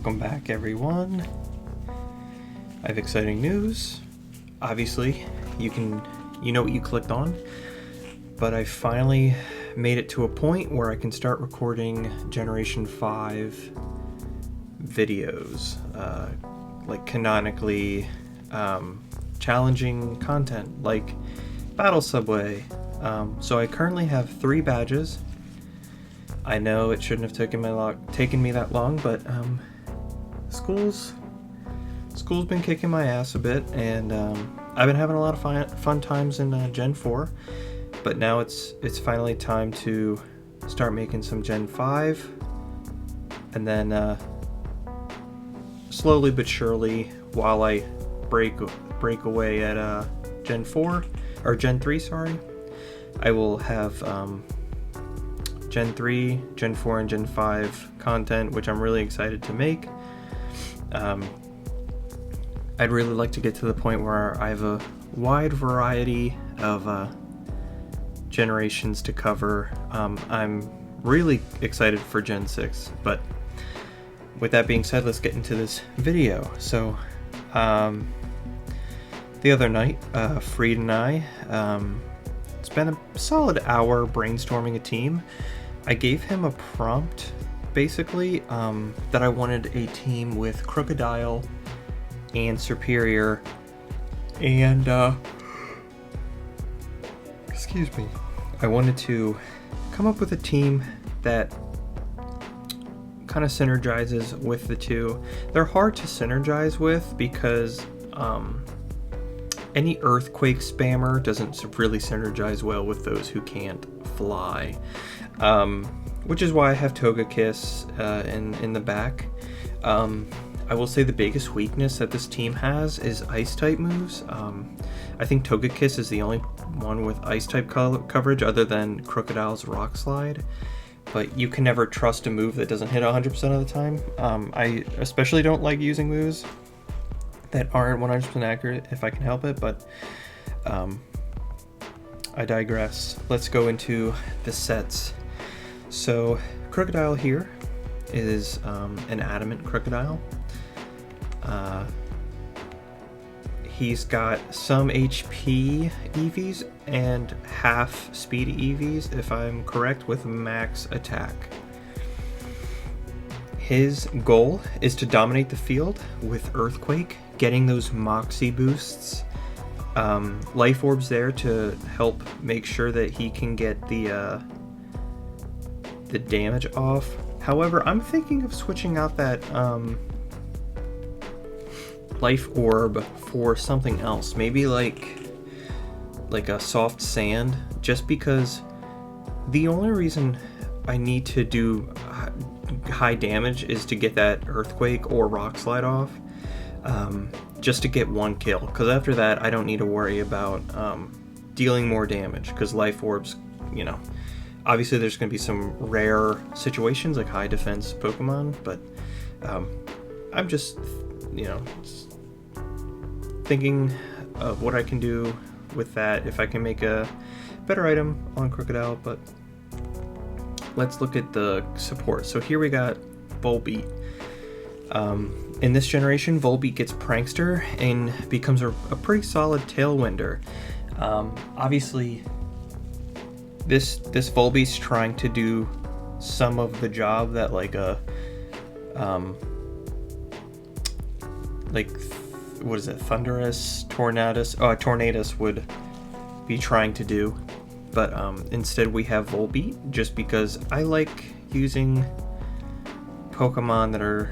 Welcome back, everyone. I have exciting news. Obviously, you know what you clicked on, but I finally made it to a point where I can start recording Generation 5 videos, like canonically challenging content, like Battle Subway. So I currently have 3 badges. I know it shouldn't have taken me that long, but school's been kicking my ass a bit, and I've been having a lot of fun times in Gen 4. But now it's finally time to start making some Gen 5, and then slowly but surely, while I break away at Gen 4 or Gen 3, sorry, I will have Gen 3, Gen 4, and Gen 5 content, which I'm really excited to make. I'd really like to get to the point where I have a wide variety of generations to cover. I'm really excited for Gen 6, but with that being said, let's get into this video. So, the other night, Freed and I spent a solid hour brainstorming a team. I gave him a prompt, basically, that I wanted a team with Crocodile and Superior, and excuse me, I wanted to come up with a team that kind of synergizes with the two. They're hard to synergize with because any earthquake spammer doesn't really synergize well with those who can't fly, which is why I have Togekiss in the back. I will say the biggest weakness that this team has is Ice-type moves. I think Togekiss is the only one with Ice-type coverage other than Crocodile's Rock Slide, but you can never trust a move that doesn't hit 100% of the time. I especially don't like using moves that aren't 100% accurate if I can help it, but I digress. Let's go into the sets. So Crocodile here is an Adamant Crocodile. He's got some HP EVs and half speed EVs, if I'm correct, with max attack. His goal is to dominate the field with Earthquake, getting those Moxie boosts. Life Orbs there to help make sure that he can get the damage off. However, I'm thinking of switching out that Life Orb for something else. Maybe like a soft sand, just because the only reason I need to do high damage is to get that Earthquake or Rock Slide off, just to get one kill, because after that I don't need to worry about dealing more damage, because Life Orbs, you know, obviously there's going to be some rare situations like high defense Pokemon, but I'm just, you know, thinking of what I can do with that, if I can make a better item on Crocodile. But let's look at the support. So here we got Volbeat. In this generation, Volbeat gets Prankster and becomes a pretty solid Tailwinder. Obviously, this Volbeat's trying to do some of the job that what is it, Tornadus would be trying to do, but instead we have Volbeat, just because I like using Pokemon that are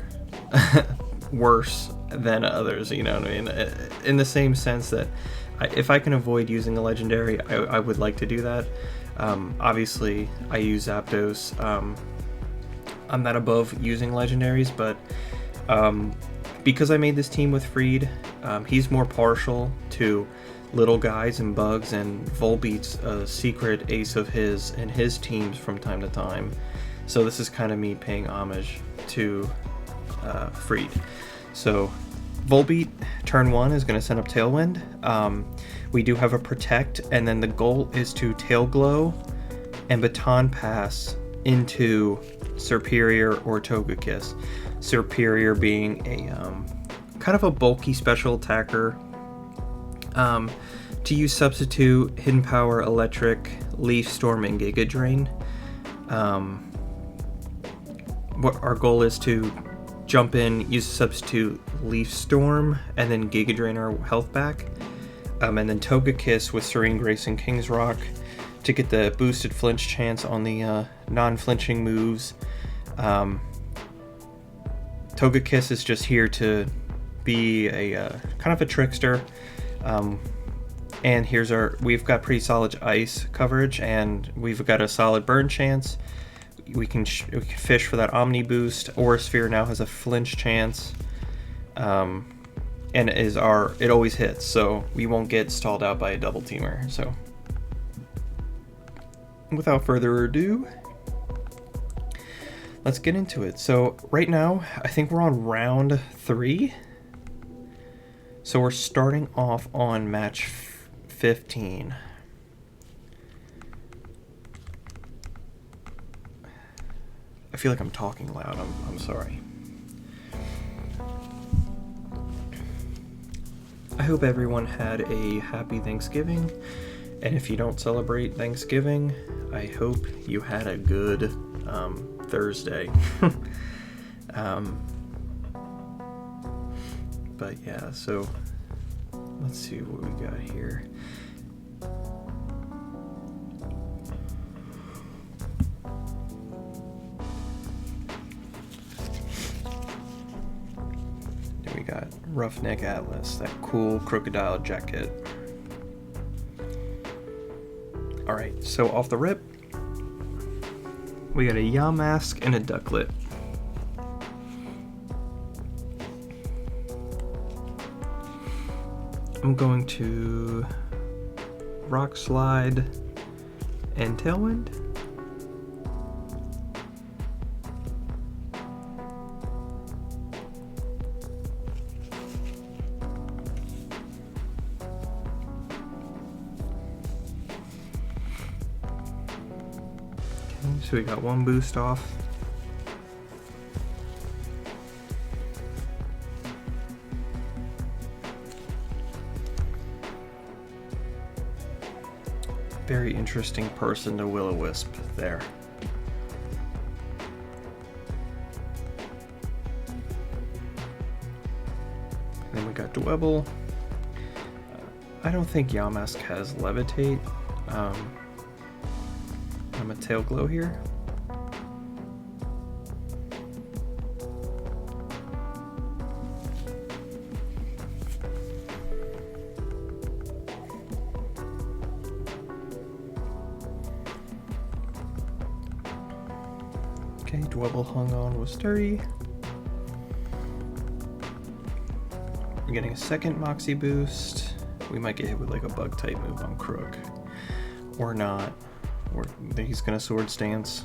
worse than others, you know what I mean, in the same sense that if I can avoid using a legendary, I would like to do that. Obviously I use Zapdos. I'm not above using legendaries, but because I made this team with Freed, he's more partial to little guys and bugs, and Volbeat's a secret ace of his and his teams from time to time. So this is kind of me paying homage to Freed. So Volbeat, turn 1, is going to send up Tailwind. We do have a Protect, and then the goal is to Tail Glow and Baton Pass into Superior or Togekiss. Superior being a kind of a bulky special attacker. To use substitute, Hidden Power, Electric, Leaf Storm, and Giga Drain. What our goal is to jump in, use substitute Leaf Storm, and then Giga Drain our health back. And then Togekiss with Serene Grace and King's Rock to get the boosted flinch chance on the non-flinching moves. Togekiss is just here to be a kind of a trickster. And we've got pretty solid ice coverage, and we've got a solid burn chance. We can fish for that Omni boost. Aura Sphere now has a flinch chance, and it always hits, so we won't get stalled out by a double teamer. So, without further ado, let's get into it. So right now, I think we're on round 3. So we're starting off on match 15. I feel like I'm talking loud. I'm sorry. I hope everyone had a happy Thanksgiving, and if you don't celebrate Thanksgiving, I hope you had a good Thursday. But yeah, so let's see what we got here. Then we got Roughneck Atlas, that cool crocodile jacket. Alright, so off the rip, we got a Yamask and a Ducklet. I'm going to Rock Slide and Tailwind. Okay, so we got one boost off. Very interesting person to Will-O-Wisp there. And then we got Dwebble. I don't think Yamask has Levitate. I'm a Tail Glow here. Okay, Dwebble hung on, was sturdy. We're getting a second Moxie boost. We might get hit with like a bug type move on Crook. Or not. Or he's gonna Sword Stance.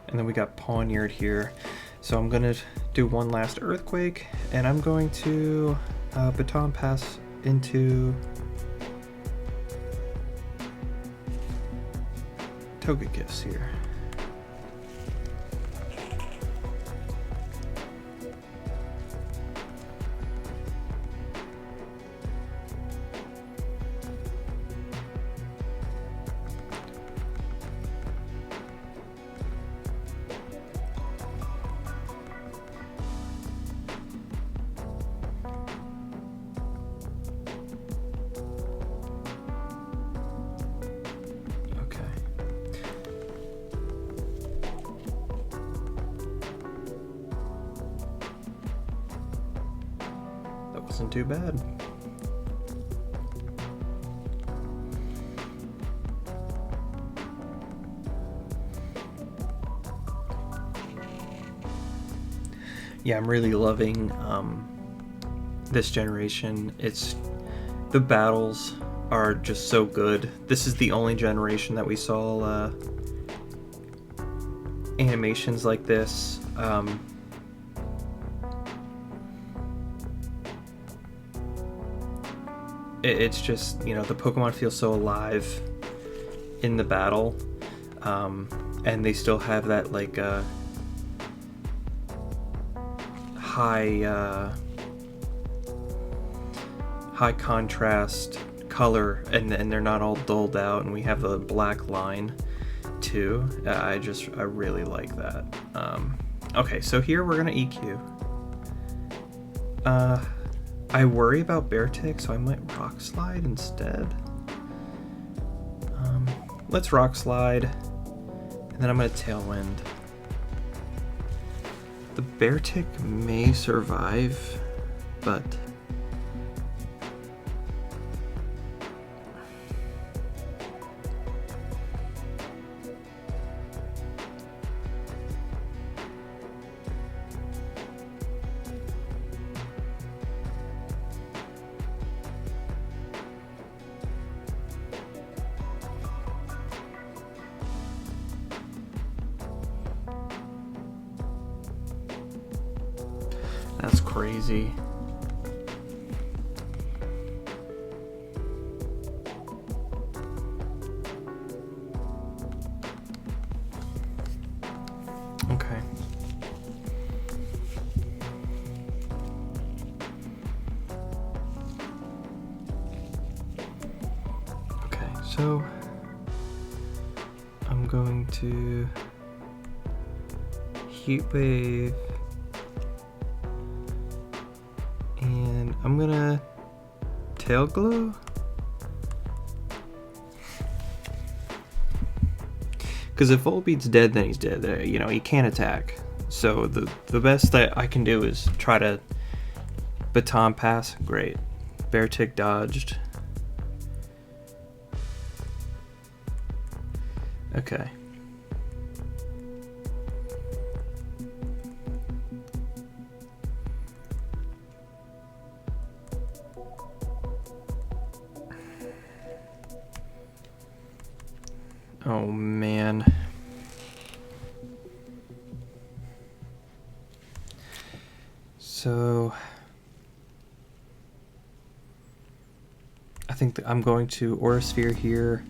And then we got Pawniard here. So I'm gonna do one last Earthquake, and I'm going to Baton Pass into Togekiss here. Wasn't too bad. Yeah, I'm really loving this generation. The battles are just so good. This is the only generation that we saw animations like this. it's just, you know, the Pokemon feel so alive in the battle, and they still have that like high contrast color, and they're not all dulled out, and we have the black line too. I really like that. Okay, so here we're gonna EQ. I worry about Beartic, so I might Rock Slide instead. Let's Rock Slide, and then I'm gonna Tailwind. The Beartic may survive, but that's crazy. Okay. Okay, so I'm going to Heat Wave. And I'm gonna Tail Glow. Because if Volbeat's dead, then he's dead. You know, he can't attack. So the best that I can do is try to Baton Pass. Great. Beartic dodged. Okay. Oh man. So I think that I'm going to Aura Sphere here,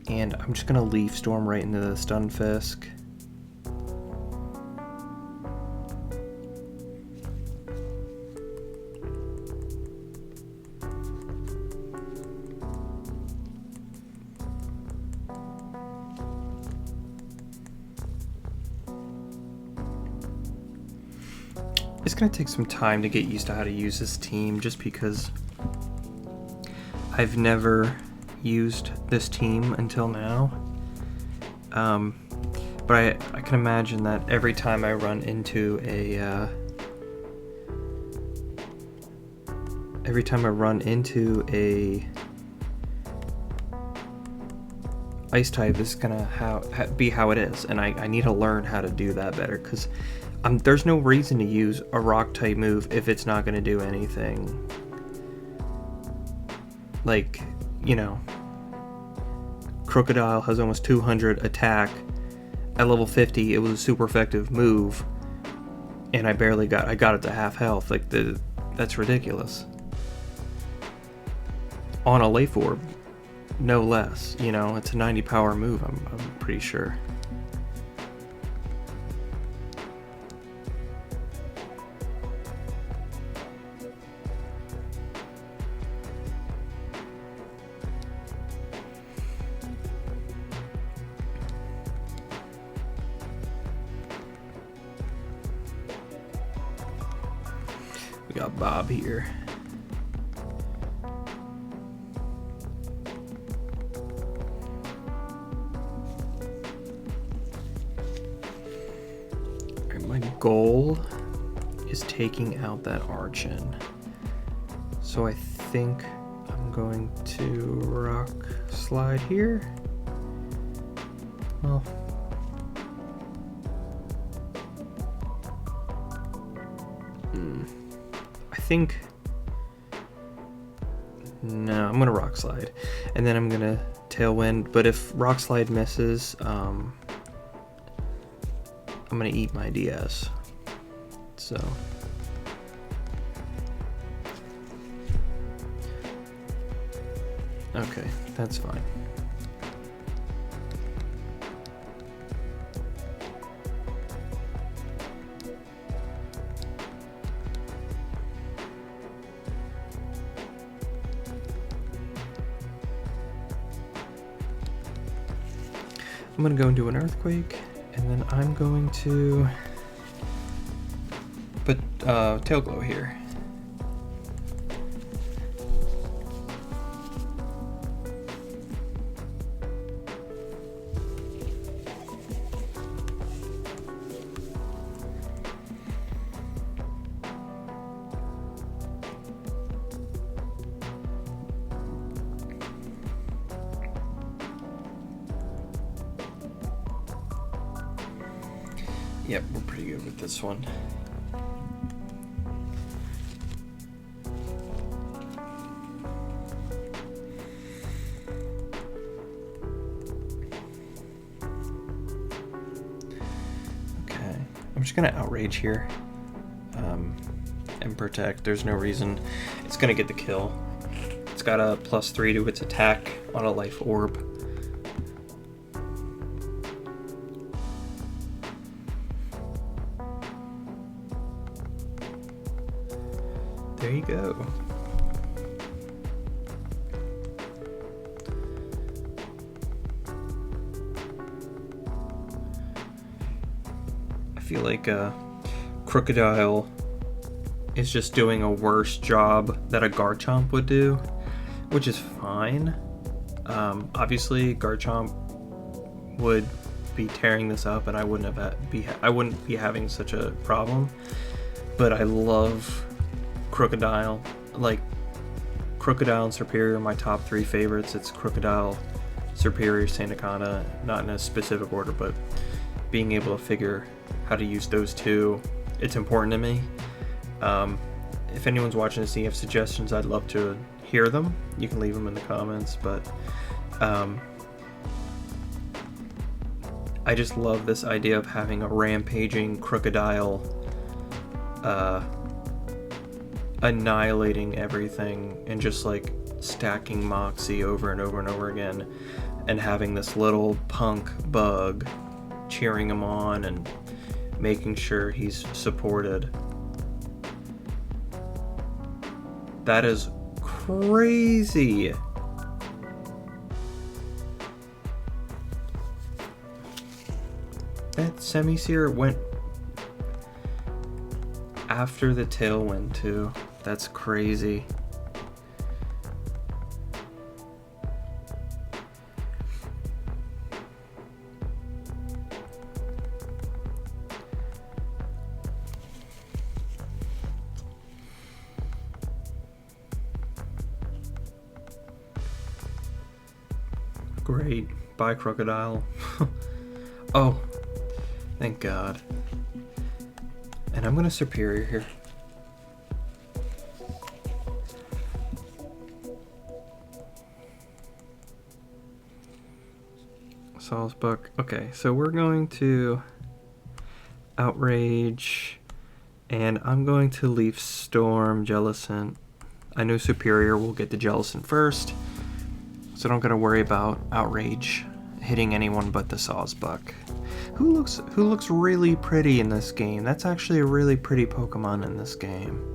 and I'm just gonna Leaf Storm right into the Stunfisk. It's gonna take some time to get used to how to use this team, just because I've never used this team until now. But I can imagine that every time I run into a ice type, is gonna be how it is, and I need to learn how to do that better, because there's no reason to use a rock type move if it's not gonna do anything. Like, you know, Crocodile has almost 200 attack. At level 50, it was a super effective move, and I got it to half health. Like, that's ridiculous. On a Life Orb, no less. You know, it's a 90 power move, I'm pretty sure. We got Bob here. Alright, my goal is taking out that Archon. So I think I'm going to Rock Slide here. Well, I think, no, I'm gonna Rock Slide, and then I'm gonna Tailwind. But if Rock Slide misses, I'm gonna eat my DS. So Okay, that's fine. I'm gonna go and do an earthquake, and then I'm going to put tail glow here. Yep, we're pretty good with this one. Okay, I'm just gonna outrage here and protect. There's no reason. It's gonna get the kill. It's got a +3 to its attack on a life orb. There you go. I feel like Crocodile is just doing a worse job that a Garchomp would do, which is fine. Obviously, Garchomp would be tearing this up, and I wouldn't be having such a problem. But I love Crocodile. Like, Crocodile and Serperior are my top 3 favorites. It's Crocodile, Serperior, Sandaconda, not in a specific order, but being able to figure how to use those two, it's important to me. If anyone's watching this and you have suggestions, I'd love to hear them. You can leave them in the comments, but I just love this idea of having a rampaging Crocodile annihilating everything and just like stacking Moxie over and over and over again, and having this little punk bug cheering him on and making sure he's supported. That is crazy. That Semi-Seer went after the Tailwind too. That's crazy. Great. Bye, Crocodile. Oh, thank God. And I'm gonna Serperior here. Saul's book. Okay, so we're going to Outrage, and I'm going to Leaf Storm, Jellicent. I know Serperior will get the Jellicent first, so don't gotta worry about Outrage hitting anyone but the Sawsbuck. Who looks really pretty in this game? That's actually a really pretty Pokemon in this game.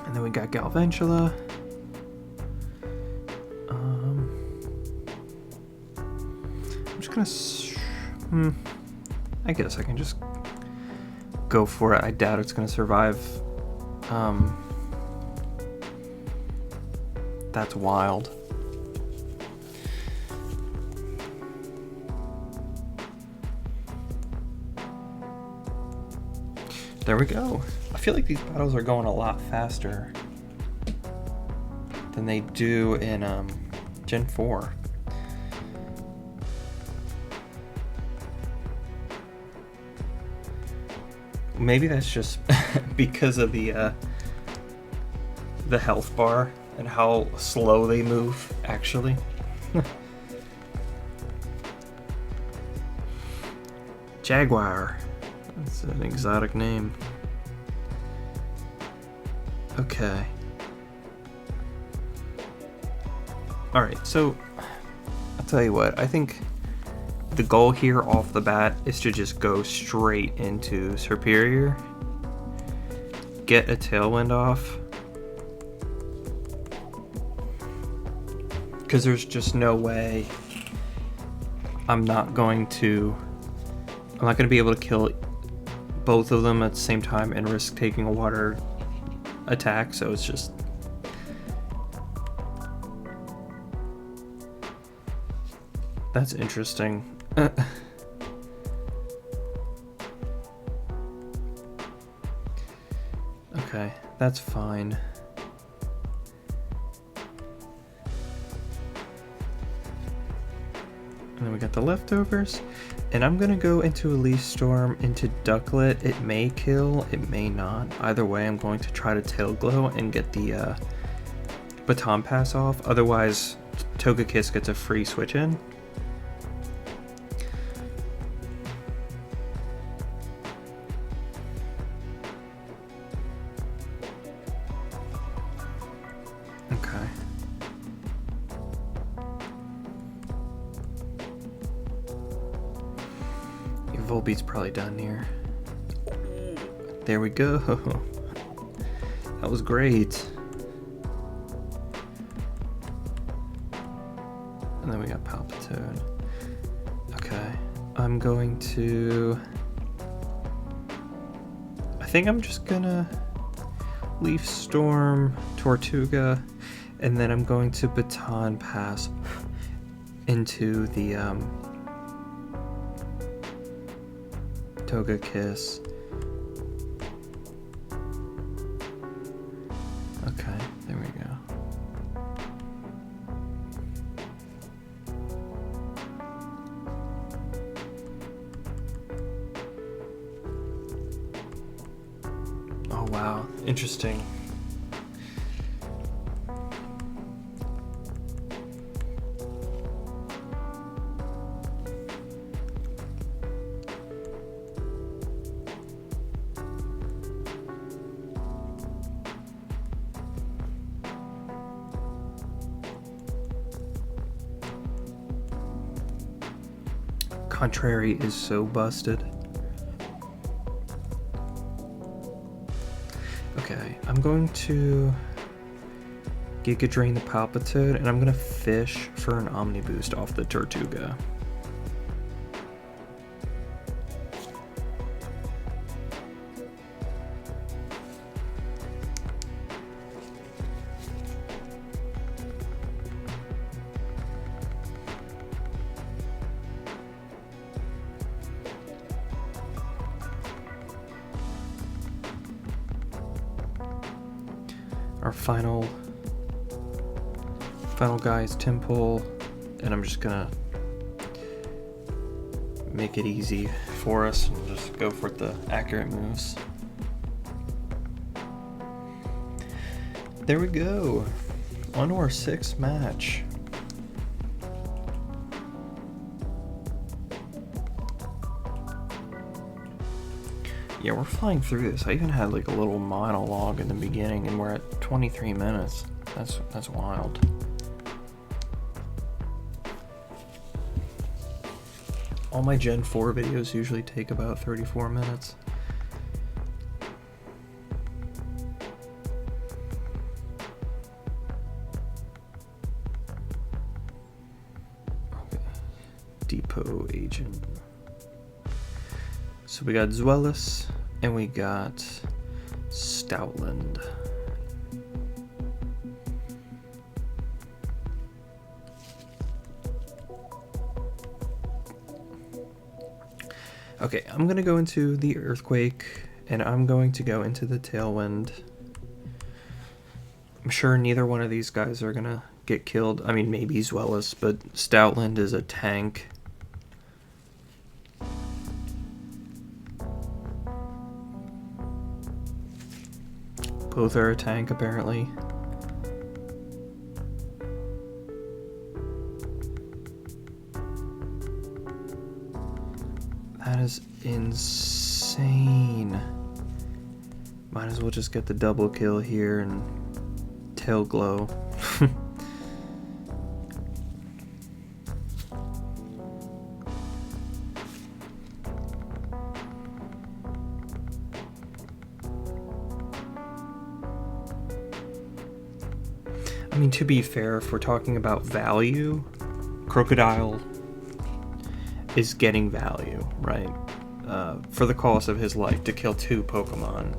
And then we got Galvantula. I'm just gonna... I guess I can just go for it. I doubt it's gonna survive. That's wild. There we go. I feel like these battles are going a lot faster than they do in Gen 4. Maybe that's just because of the health bar and how slow they move, actually. Jaguar. That's an exotic name. Okay. Alright, so I'll tell you what, I think the goal here off the bat is to just go straight into Superior, get a Tailwind off, because there's just no way I'm not going to be able to kill both of them at the same time and risk taking a water attack, so it's just... That's interesting. Okay, that's fine. And then we got the leftovers. And I'm gonna go into a Leaf Storm into Ducklet. It may kill, it may not. Either way, I'm going to try to Tail Glow and get the Baton Pass off. Otherwise, Togekiss gets a free switch in. Volbeat's probably done here. There we go. That was great. And then we got Palpitoad. Okay. I'm going to... I think I'm just gonna Leaf Storm, Tortuga, and then I'm going to Baton Pass into the Togekiss. Okay, there we go. Oh wow, interesting. Contrary is so busted. Okay, I'm going to Giga Drain the Palpitoad, and I'm gonna fish for an Omni Boost off the Tortuga. Our final guy is Temple, and I'm just gonna make it easy for us and just go for the accurate moves. There we go. On to our 6th match. Yeah, we're flying through this. I even had like a little monologue in the beginning, and we're at 23 minutes. That's wild. All my Gen 4 videos usually take about 34 minutes. Okay. Depot Agent. So we got Zweilous, and we got Stoutland. Okay, I'm gonna go into the Earthquake, and I'm going to go into the Tailwind. I'm sure neither one of these guys are gonna get killed. I mean, maybe Zweilous, but Stoutland is a tank. Both are a tank, apparently. That is insane. Might as well just get the double kill here and tail glow. I mean, to be fair, if we're talking about value, Crocodile is getting value, right? For the cost of his life, to kill 2 Pokemon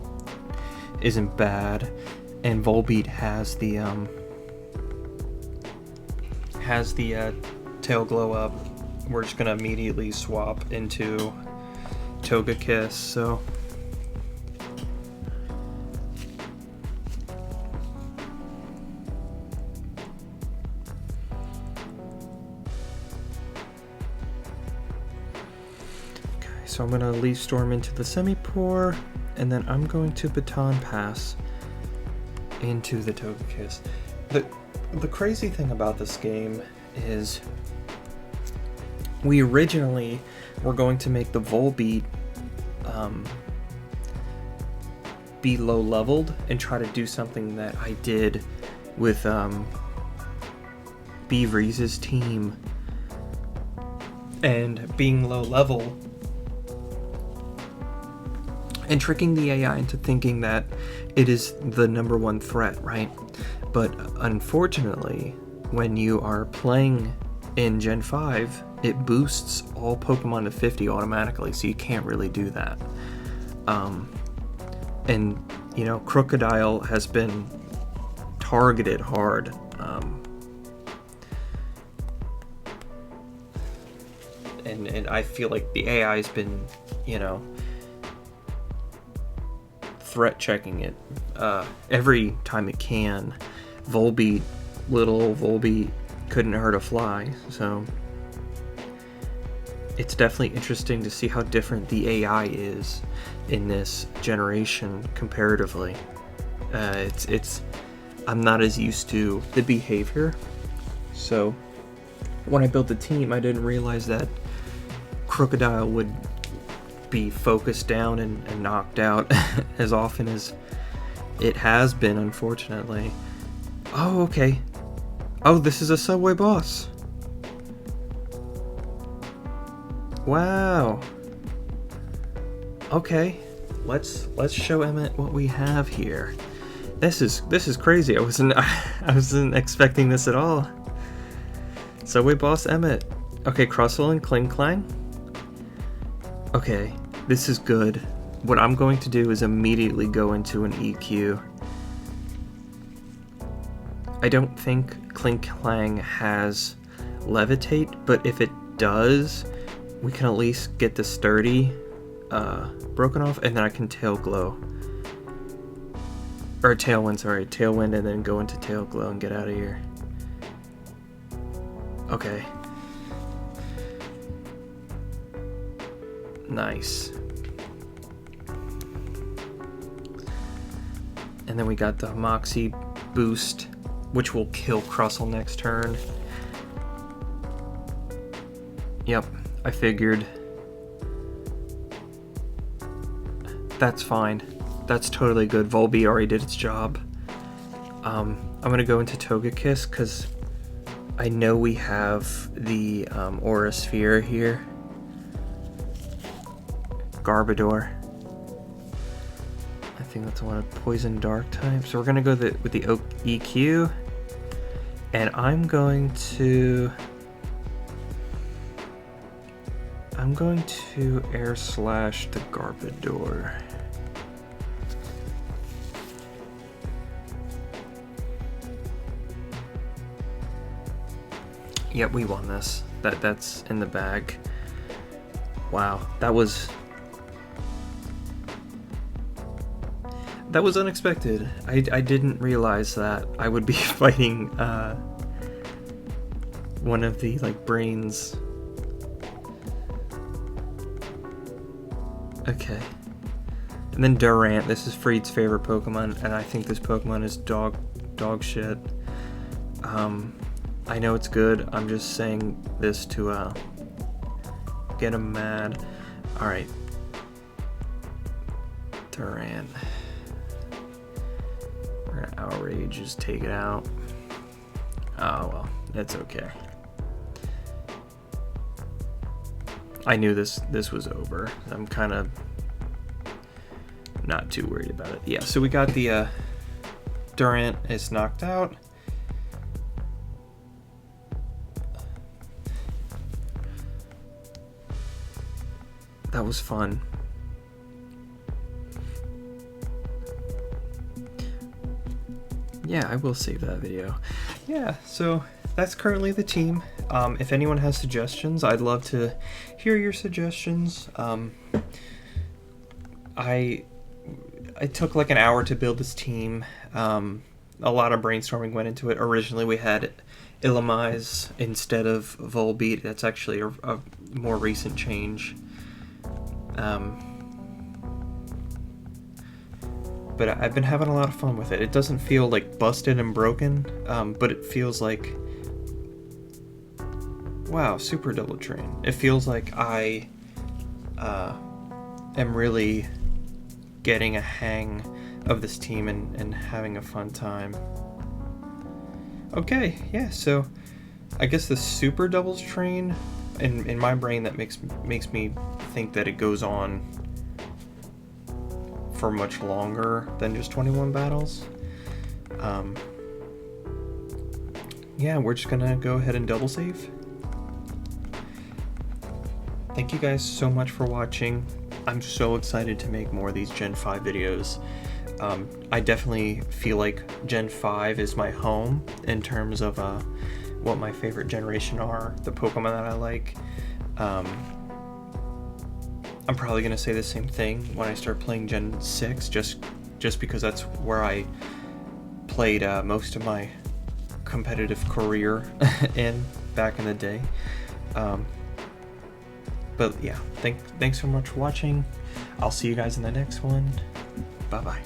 isn't bad, and Volbeat has the tail glow up. We're just gonna immediately swap into Togekiss, so so I'm going to Leaf Storm into the Semi-Pour, and then I'm going to Baton Pass into the Togekiss. The crazy thing about this game is we originally were going to make the Volbeat be low leveled and try to do something that I did with Beavreeze's team, and being low level and tricking the AI into thinking that it is the #1 threat, right? But unfortunately, when you are playing in Gen 5, it boosts all Pokemon to 50 automatically, so you can't really do that. And, you know, Crocodile has been targeted hard. And I feel like the AI has been, you know, threat checking it every time it can. Volbeat, little Volbeat, couldn't hurt a fly, so it's definitely interesting to see how different the AI is in this generation comparatively. I'm not as used to the behavior, so when I built the team, I didn't realize that Crocodile would be focused down and knocked out as often as it has been, unfortunately. Oh, okay. Oh, this is a subway boss. Wow. Okay, let's show Emmett what we have here. This is crazy. I wasn't expecting this at all. Subway boss Emmett. Okay, Crustle and Kling Clang. Okay, this is good. What I'm going to do is immediately go into an EQ. I don't think Kling Clang has Levitate, but if it does, we can at least get the Sturdy broken off, and then I can Tail Glow. Or Tailwind, sorry. Tailwind, and then go into Tail Glow and get out of here. Okay. Nice. And then we got the Moxie boost, which will kill Crustle next turn. Yep, I figured. That's fine. That's totally good. Volbeat already did its job. I'm gonna go into Togekiss because I know we have the Aura Sphere here. Garbodor. I think that's one of Poison Dark type. So we're gonna go with the Oak EQ, and I'm going to Air Slash the Garbodor. Yep, we won this. That's in the bag. Wow, that was unexpected. I didn't realize that I would be fighting one of the brains. Okay. And then Durant, this is Freed's favorite Pokemon, and I think this Pokemon is dog shit. I know it's good, I'm just saying this to get him mad. Alright. Durant. We're gonna outrage, just take it out. Oh well, it's okay. I knew this was over. I'm kind of not too worried about it. Yeah, so we got the Durant is knocked out. That was fun. Yeah, I will save that video. Yeah, so that's currently the team. If anyone has suggestions, I'd love to hear your suggestions. I took like an hour to build this team. A lot of brainstorming went into it. Originally we had Illumise instead of Volbeat. That's actually a more recent change. But I've been having a lot of fun with it. It doesn't feel like busted and broken, but it feels like, wow, super double train. It feels like I am really getting a hang of this team and having a fun time. Okay, yeah, so I guess the super doubles train, in my brain that makes me think that it goes on for much longer than just 21 battles. Yeah, we're just gonna go ahead and double save. Thank you guys so much for watching. I'm so excited to make more of these Gen 5 videos. I definitely feel like Gen 5 is my home in terms of what my favorite generation are, the Pokemon that I like. I'm probably going to say the same thing when I start playing Gen 6, just because that's where I played most of my competitive career back in the day. But yeah, thanks so much for watching. I'll see you guys in the next one. Bye-bye.